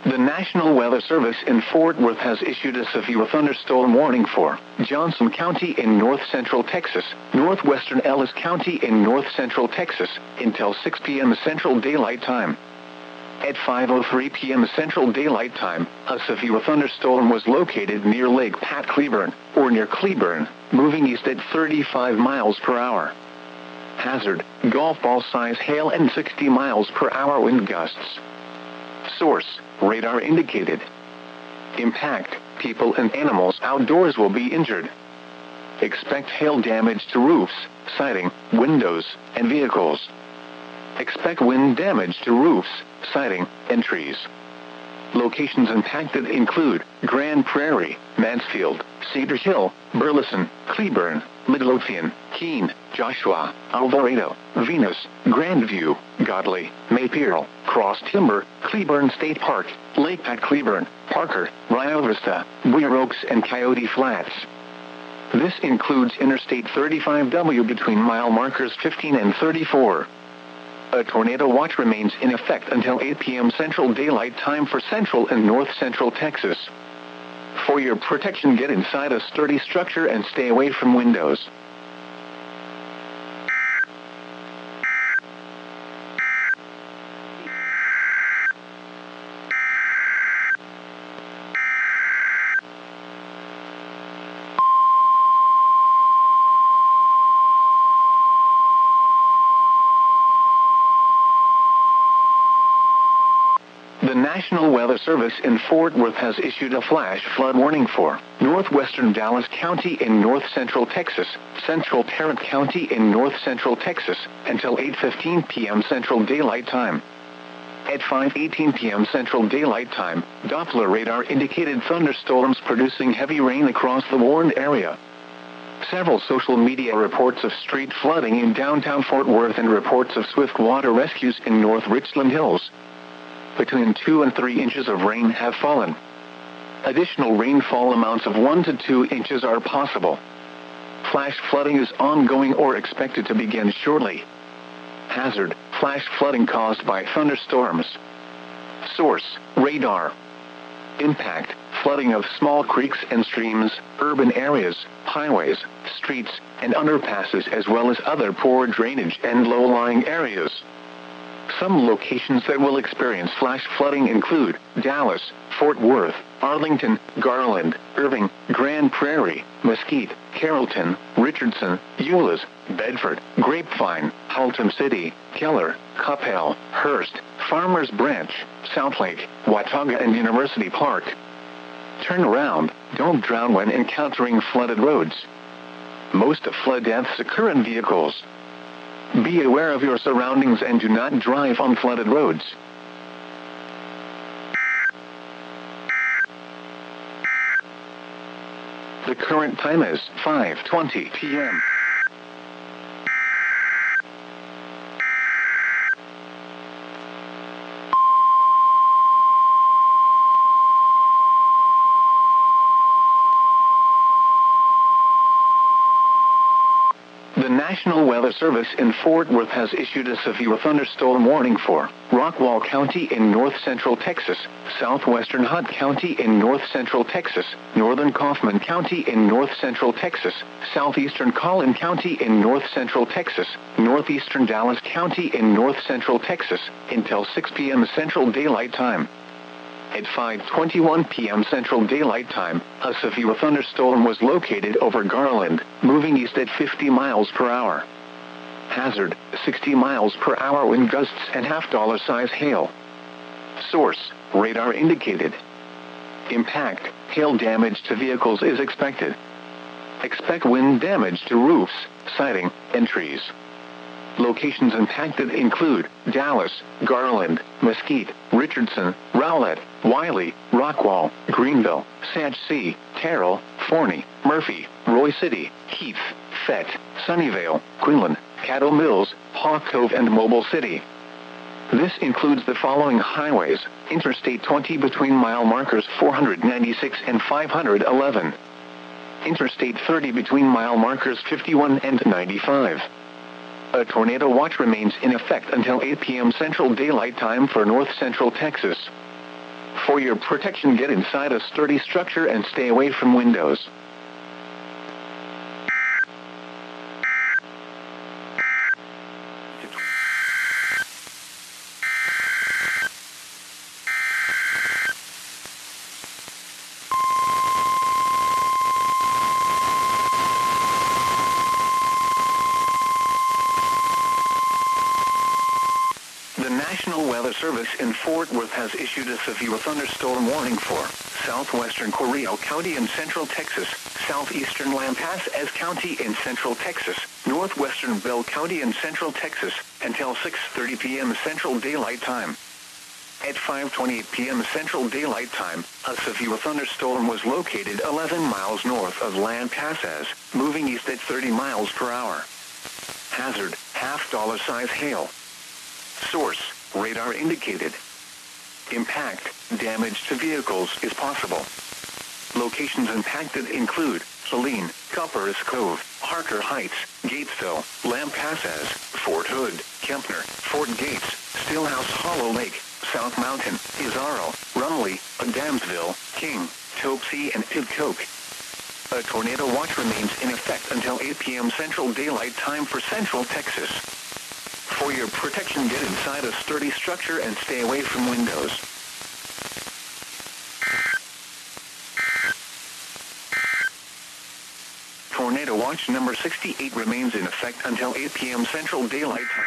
The National Weather Service in Fort Worth has issued a severe thunderstorm warning for Johnson County in north-central Texas, northwestern Ellis County in north-central Texas, until 6 p.m. Central Daylight Time. At 5:03 p.m. Central Daylight Time, a severe thunderstorm was located near Lake Pat Cleburne, or near Cleburne, moving east at 35 miles per hour. Hazard, golf ball size hail and 60 miles per hour wind gusts. Source, radar indicated. Impact, people and animals outdoors will be injured. Expect hail damage to roofs, siding, windows, and vehicles. Expect wind damage to roofs, siding, and trees. Locations impacted include Grand Prairie, Mansfield, Cedar Hill, Burleson, Cleburne, Midlothian, Keene, Joshua, Alvarado, Venus, Grandview, Godley, Maypierre, Cross Timber, Cleburne State Park, Lake Pat Cleburne, Parker, Rio Vista, Weir Oaks, and Coyote Flats. This includes Interstate 35W between mile markers 15 and 34. A tornado watch remains in effect until 8 p.m. Central Daylight Time for central and north-central Texas. For your protection, get inside a sturdy structure and stay away from windows. The National Weather Service in Fort Worth has issued a flash flood warning for northwestern Dallas County in north-central Texas, central Tarrant County in north-central Texas, until 8:15 p.m. Central Daylight Time. At 5:18 p.m. Central Daylight Time, Doppler radar indicated thunderstorms producing heavy rain across the warned area. Several social media reports of street flooding in downtown Fort Worth and reports of swift water rescues in North Richland Hills. Between 2 and 3 inches of rain have fallen. Additional rainfall amounts of 1 to 2 inches are possible. Flash flooding is ongoing or expected to begin shortly. Hazard, flash flooding caused by thunderstorms. Source, radar. Impact, flooding of small creeks and streams, urban areas, highways, streets, and underpasses, as well as other poor drainage and low-lying areas. Some locations that will experience flash flooding include Dallas, Fort Worth, Arlington, Garland, Irving, Grand Prairie, Mesquite, Carrollton, Richardson, Euless, Bedford, Grapevine, Haltom City, Keller, Coppell, Hearst, Farmers Branch, Southlake, Watauga, and University Park. Turn around, don't drown when encountering flooded roads. Most flood deaths occur in vehicles. Be aware of your surroundings and do not drive on flooded roads. The current time is 5:20 p.m. The National Weather Service in Fort Worth has issued a severe thunderstorm warning for Rockwall County in north-central Texas, southwestern Hunt County in north-central Texas, northern Kaufman County in north-central Texas, southeastern Collin County in north-central Texas, northeastern Dallas County in north-central Texas, until 6 p.m. Central Daylight Time. At 5:21 p.m. Central Daylight Time, a severe thunderstorm was located over Garland, moving east at 50 miles per hour. Hazard, 60 miles per hour wind gusts and $half size hail. Source, radar indicated. Impact, hail damage to vehicles is expected. Expect wind damage to roofs, siding, and trees. Locations impacted include Dallas, Garland, Mesquite, Richardson, Rowlett, Wiley, Rockwall, Greenville, Sage City, Terrell, Forney, Murphy, Roy City, Heath, Fett, Sunnyvale, Quinlan, Caddo Mills, Hawk Cove, and Mobile City. This includes the following highways: Interstate 20 between mile markers 496 and 511. Interstate 30 between mile markers 51 and 95. A tornado watch remains in effect until 8 p.m. Central Daylight Time for north-central Texas. For your protection, get inside a sturdy structure and stay away from windows. The National Weather Service in Fort Worth has issued a severe thunderstorm warning for southwestern Corio County in central Texas, southeastern Lampasas County in central Texas, northwestern Bell County in central Texas, until 6:30 p.m. Central Daylight Time. At 5:28 p.m. Central Daylight Time, a severe thunderstorm was located 11 miles north of Lampasas, moving east at 30 miles per hour. Hazard, $half size hail. Source, radar indicated. Impact, damage to vehicles is possible. Locations impacted include Saline, Copperas Cove, Harker Heights, Gatesville, Lampasas, Fort Hood, Kempner, Fort Gates, Stillhouse Hollow Lake, South Mountain, Izarro, Rumley, Adamsville, King, Topsy and Tidcoke. A tornado watch remains in effect until 8 p.m. Central Daylight Time for Central Texas. For your protection, get inside a sturdy structure and stay away from windows. Tornado watch number 68 remains in effect until 8 p.m. Central Daylight Time.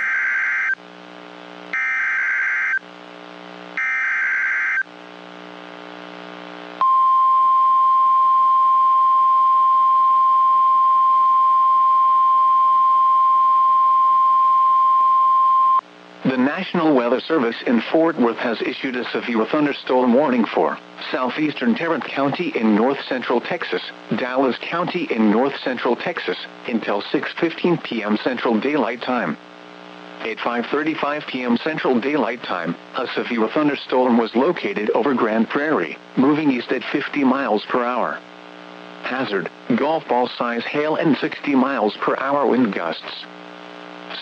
The National Weather Service in Fort Worth has issued a severe thunderstorm warning for southeastern Tarrant County in north-central Texas, Dallas County in north-central Texas, until 6:15 p.m. Central Daylight Time. At 5:35 p.m. Central Daylight Time, a severe thunderstorm was located over Grand Prairie, moving east at 50 miles per hour. Hazard, golf ball size hail and 60 miles per hour wind gusts.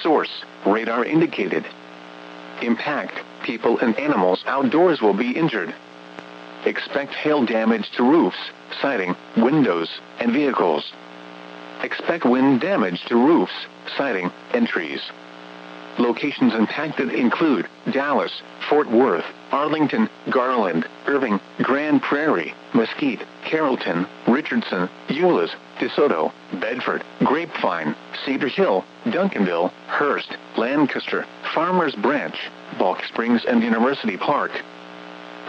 Source, radar indicated. Impact, people and animals outdoors will be injured. Expect hail damage to roofs, siding, windows, and vehicles. Expect wind damage to roofs, siding, and trees. Locations impacted include Dallas, Fort Worth, Arlington, Garland, Irving, Grand Prairie, Mesquite, Carrollton, Richardson, Euless, DeSoto, Bedford, Grapevine, Cedar Hill, Duncanville, Hearst, Lancaster, Farmers Branch, Balk Springs, and University Park.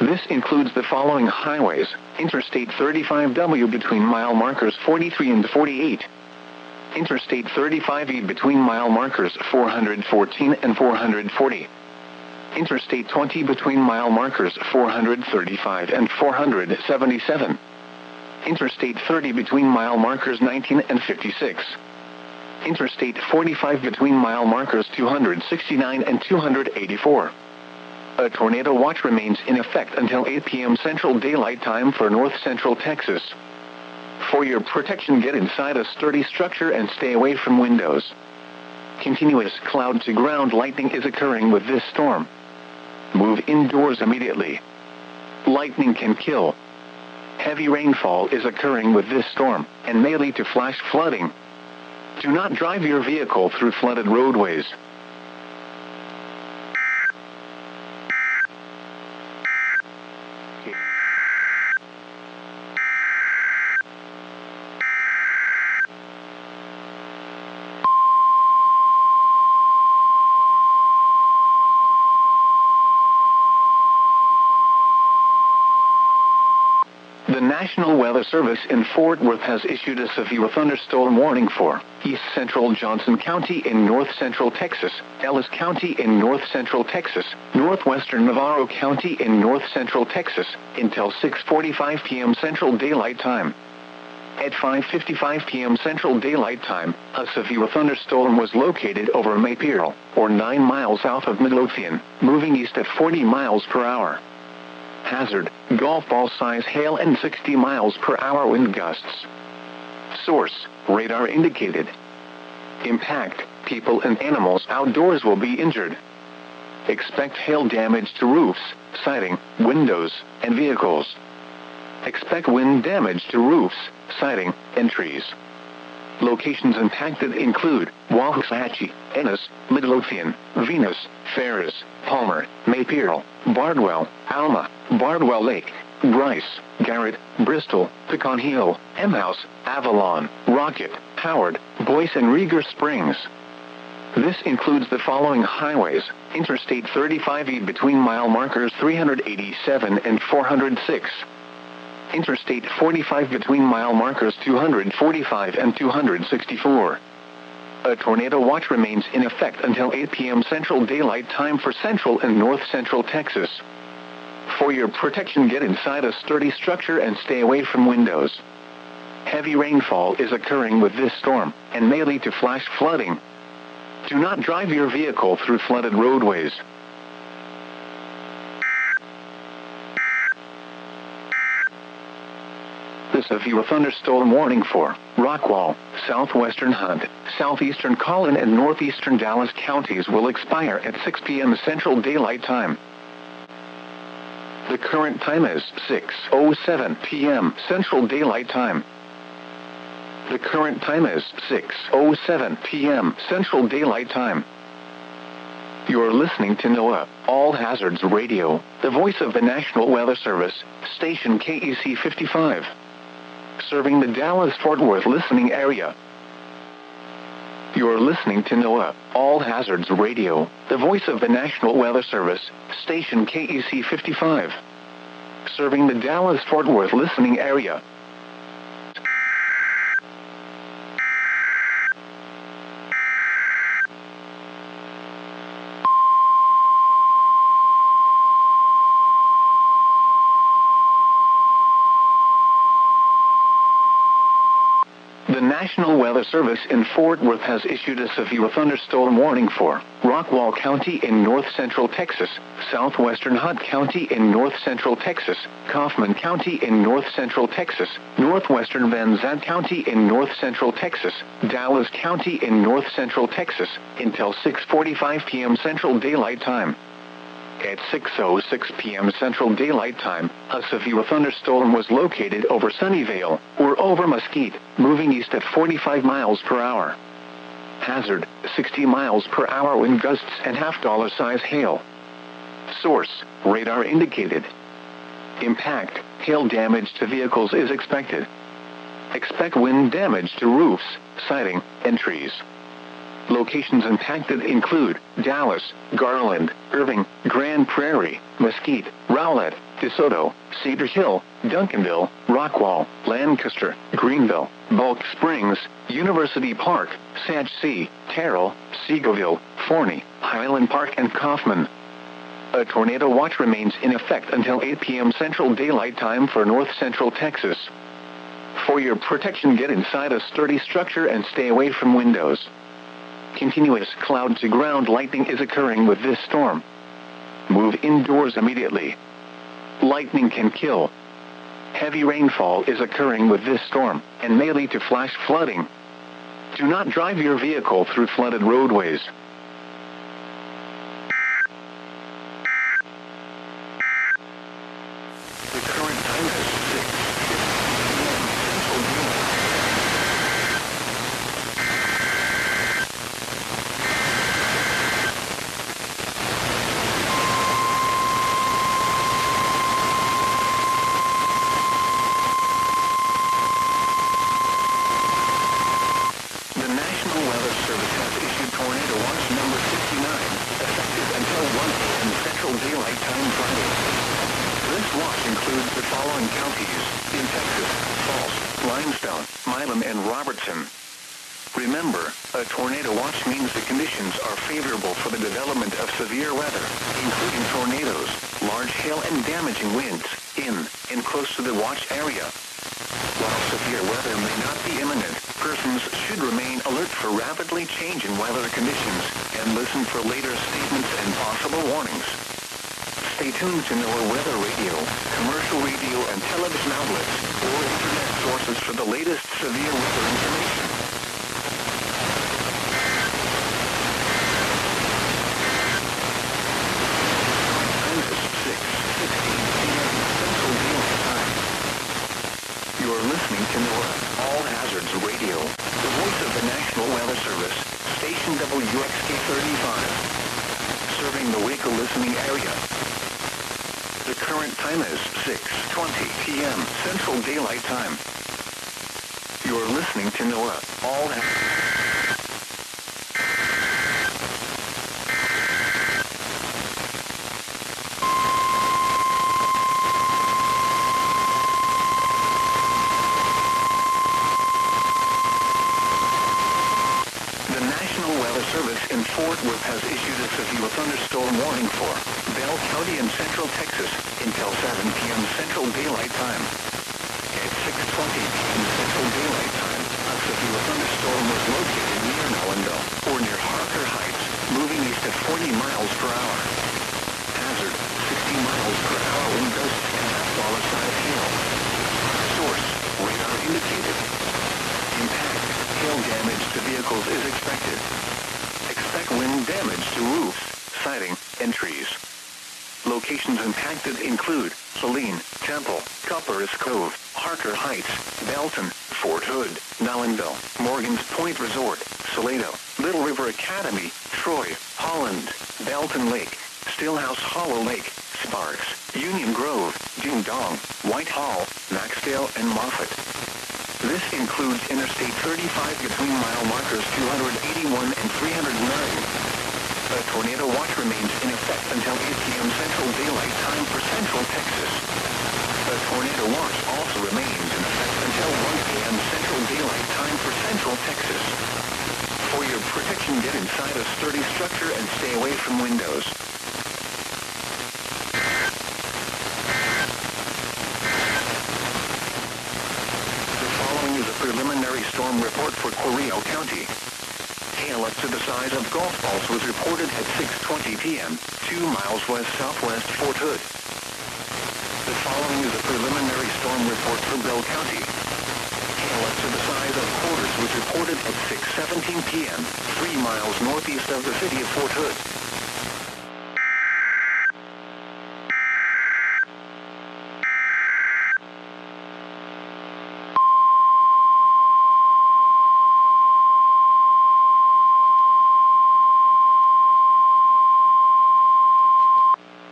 This includes the following highways: Interstate 35W between mile markers 43 and 48. Interstate 35E between mile markers 414 and 440. Interstate 20 between mile markers 435 and 477. Interstate 30 between mile markers 19 and 56. Interstate 45 between mile markers 269 and 284. A tornado watch remains in effect until 8 p.m. Central Daylight Time for north-central Texas. For your protection, get inside a sturdy structure and stay away from windows. Continuous cloud-to-ground lightning is occurring with this storm. Move indoors immediately. Lightning can kill. Heavy rainfall is occurring with this storm and may lead to flash flooding. Do not drive your vehicle through flooded roadways. The National Weather Service in Fort Worth has issued a severe thunderstorm warning for east central Johnson County in north-central Texas, Ellis County in north-central Texas, northwestern Navarro County in north-central Texas, until 6:45 p.m. Central Daylight Time. At 5:55 p.m. Central Daylight Time, a severe thunderstorm was located over Maypierre, or 9 miles south of Midlothian, moving east at 40 miles per hour. Hazard, golf ball size hail and 60 miles per hour wind gusts. Source, radar indicated. Impact, people and animals outdoors will be injured. Expect hail damage to roofs, siding, windows, and vehicles. Expect wind damage to roofs, siding, and trees. Locations impacted include Waxahachie, Ennis, Midlothian, Venus, Ferris, Palmer, Maypeel, Bardwell, Alma, Bardwell Lake, Bryce, Garrett, Bristol, Pecan Hill, Emhouse, Avalon, Rocket, Howard, Boyce and Rieger Springs. This includes the following highways: Interstate 35E between mile markers 387 and 406. Interstate 45 between mile markers 245 and 264. A tornado watch remains in effect until 8 p.m. Central Daylight Time for Central and North Central Texas. For your protection, get inside a sturdy structure and stay away from windows. Heavy rainfall is occurring with this storm, and may lead to flash flooding. Do not drive your vehicle through flooded roadways. The severe thunderstorm warning for Rockwall, southwestern Hunt, southeastern Collin and northeastern Dallas counties will expire at 6 p.m. Central Daylight Time. The current time is 6:07 p.m. Central Daylight Time. The current time is 6:07 p.m. Central Daylight Time. You're listening to NOAA All Hazards Radio, the voice of the National Weather Service, station KEC 55. Serving the Dallas-Fort Worth listening area. You're listening to NOAA All Hazards Radio, the voice of the National Weather Service, station KEC 55. Serving the Dallas-Fort Worth listening area. The National Weather Service in Fort Worth has issued a severe thunderstorm warning for Rockwall County in north-central Texas, southwestern Hunt County in north-central Texas, Kaufman County in north-central Texas, northwestern Van Zandt County in north-central Texas, Dallas County in north-central Texas, until 6:45 p.m. Central Daylight Time. At 6:06 p.m. Central Daylight Time, a severe thunderstorm was located over Sunnyvale, or over Mesquite, moving east at 45 miles per hour. Hazard, 60 miles per hour wind gusts and $half size hail. Source, radar indicated. Impact, hail damage to vehicles is expected. Expect wind damage to roofs, siding, and trees. Locations impacted include Dallas, Garland, Irving, Grand Prairie, Mesquite, Rowlett, DeSoto, Cedar Hill, Duncanville, Rockwall, Lancaster, Greenville, Bulk Springs, University Park, Sachse, Terrell, Seagoville, Forney, Highland Park and Kaufman. A tornado watch remains in effect until 8 p.m. Central Daylight Time for North Central Texas. For your protection, get inside a sturdy structure and stay away from windows. Continuous cloud-to-ground lightning is occurring with this storm. Move indoors immediately. Lightning can kill. Heavy rainfall is occurring with this storm, and may lead to flash flooding. Do not drive your vehicle through flooded roadways. The current time is 6:15 Central Daylight. Remember, a tornado watch means the conditions are favorable for the development of severe weather, including tornadoes, large hail and damaging winds, in and close to the watch area. While severe weather may not be imminent, persons should remain alert for rapidly changing weather conditions, and listen for later statements and possible warnings. Stay tuned to NOAA Weather Radio, commercial radio and television outlets, or internet sources for the latest severe weather information. listening to NOAA All Hazards Radio, the voice of the National Weather Service, station WXK 35, serving the Waco listening area. The current time is 6:20 p.m. Central Daylight Time. You're listening to NOAA All Hazards. Service in Fort Worth has issued a severe thunderstorm warning for Bell County in Central Texas until 7 p.m. Central Daylight Time. At 6:20 p.m. Central Daylight Time, a severe thunderstorm was located near Nollenville, or near Harker Heights, moving east at 40 miles per hour. Hazard, 60 miles per hour wind gusts and half-dollar-size hail. Source, radar indicated. Impact, hail damage to vehicles is expected. Expect wind damage to roofs, siding, and trees. Locations impacted include Saline, Temple, Cuppers Cove, Harker Heights, Belton, Fort Hood, Nollenville, Morgan's Point Resort, Salado, Little River Academy, Troy, Holland, Belton Lake, Stillhouse Hollow Lake, Sparks, Union Grove, Ding-Dong, Whitehall, Maxdale, and Moffett. This includes Interstate 35 between mile markers 281 and 309. A tornado watch remains in effect until 8 p.m. Central Daylight Time for Central Texas. A tornado watch also remains in effect until 1 p.m. Central Daylight Time for Central Texas. For your protection, get inside a sturdy structure and stay away from windows. Preliminary storm report for Corio County. Hail up to the size of golf balls was reported at 6:20 p.m., 2 miles west-southwest Fort Hood. The following is a preliminary storm report for Bell County. Hail up to the size of quarters was reported at 6:17 p.m., 3 miles northeast of the city of Fort Hood.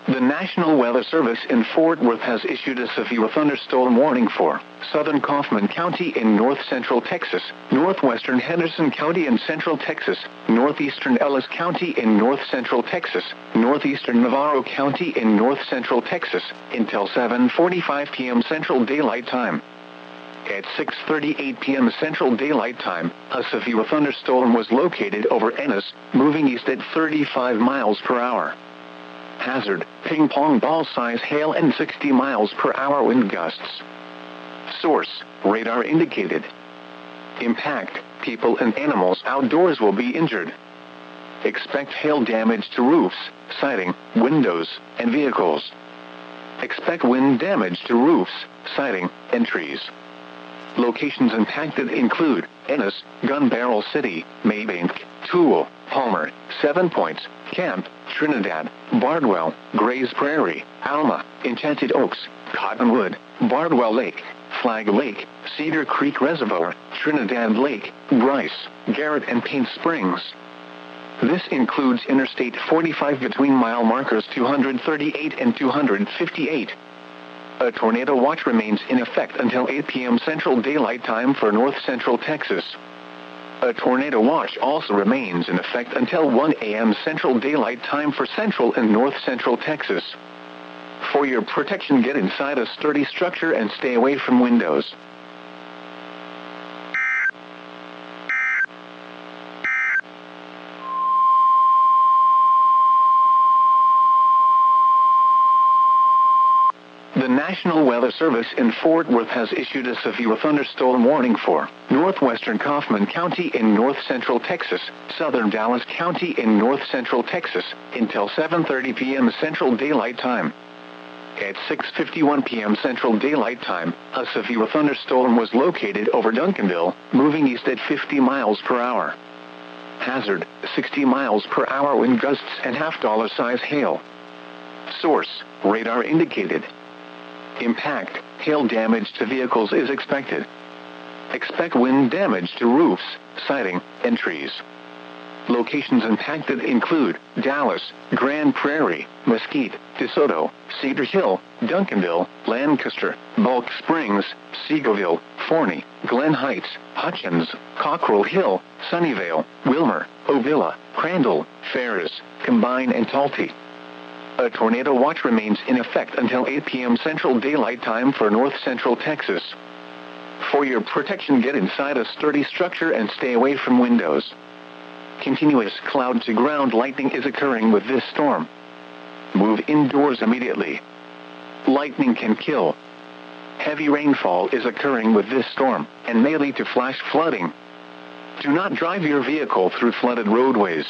The National Weather Service in Fort Worth has issued a severe thunderstorm warning for southern Kaufman County in north-central Texas, northwestern Henderson County in central Texas, northeastern Ellis County in north-central Texas, northeastern Navarro County in north-central Texas, until 7:45 p.m. Central Daylight Time. At 6:38 p.m. Central Daylight Time, a severe thunderstorm was located over Ennis, moving east at 35 miles per hour. Hazard, ping-pong ball-size hail and 60 miles per hour wind gusts. Source, radar indicated. Impact, people and animals outdoors will be injured. Expect hail damage to roofs, siding, windows, and vehicles. Expect wind damage to roofs, siding, and trees. Locations impacted include Ennis, Gun Barrel City, Maybank, Toole, Palmer, 7 Points, Camp, Trinidad, Bardwell, Grays Prairie, Alma, Enchanted Oaks, Cottonwood, Bardwell Lake, Flag Lake, Cedar Creek Reservoir, Trinidad Lake, Bryce, Garrett, and Paint Springs. This includes Interstate 45 between mile markers 238 and 258. A tornado watch remains in effect until 8 p.m. Central Daylight Time for north-central Texas. A tornado watch also remains in effect until 1 a.m. Central Daylight Time for central and north-central Texas. For your protection, get inside a sturdy structure and stay away from windows. The National Weather Service in Fort Worth has issued a severe thunderstorm warning for northwestern Kaufman County in north-central Texas, southern Dallas County in north-central Texas, until 7:30 p.m. Central Daylight Time. At 6:51 p.m. Central Daylight Time, a severe thunderstorm was located over Duncanville, moving east at 50 miles per hour. Hazard, 60 miles per hour wind gusts and half-dollar-size hail. Source, radar indicated. Impact, hail damage to vehicles is expected. Expect wind damage to roofs, siding, and trees. Locations impacted include Dallas, Grand Prairie, Mesquite, DeSoto, Cedar Hill, Duncanville, Lancaster, Bulk Springs, Seagoville, Forney, Glen Heights, Hutchins, Cockrell Hill, Sunnyvale, Wilmer, Ovilla, Crandall, Ferris, Combine, and Talty. A tornado watch remains in effect until 8 p.m. Central Daylight Time for North Central Texas. For your protection, get inside a sturdy structure and stay away from windows. Continuous cloud-to-ground lightning is occurring with this storm. Move indoors immediately. Lightning can kill. Heavy rainfall is occurring with this storm and may lead to flash flooding. Do not drive your vehicle through flooded roadways.